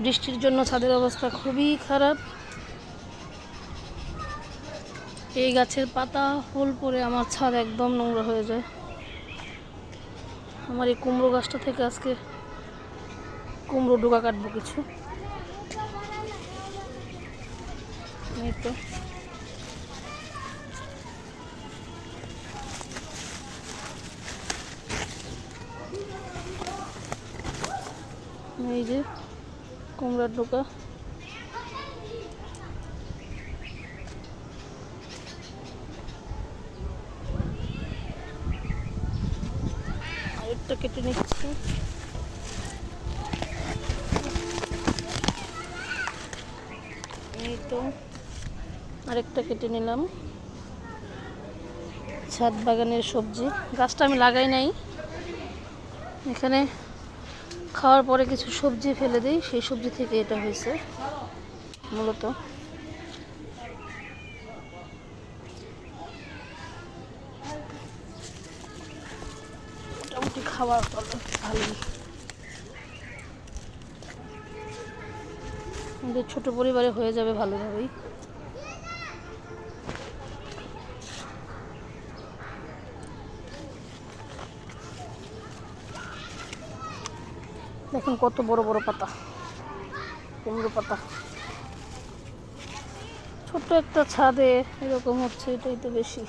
বৃষ্টির জন্য ছাদের অবস্থা খুবই খারাপ। এই গাছের পাতা ফুল পড়ে আমার ছাদ একদম নোংরা হয়ে যায়। আমার এই কুমড়ো গাছটা থেকে আজকে কুমড়ো ডোকা কাটবো কিছু। এই তো এই যে কুমড়ার ডোকা। আরেকটা কেটে নিচ্ছি। এই তো আরেকটা কেটে নিলাম। ছাদ বাগানের সবজি গাছটা আমি লাগাই নাই, এখানে খাওয়ার পরে কিছু সবজি ফেলে দিই, সেই সবজি থেকে এটা হয়েছে মূলত। মোটামুটি খাবার ভালোই। আমাদের ছোট পরিবারে হয়ে যাবে ভালোভাবেই। দেখুন কত বড় বড় পাতা, কুমড়ো পাতা। ছোট্ট একটা ছাদে এরকম হচ্ছে, এটাই তো বেশি।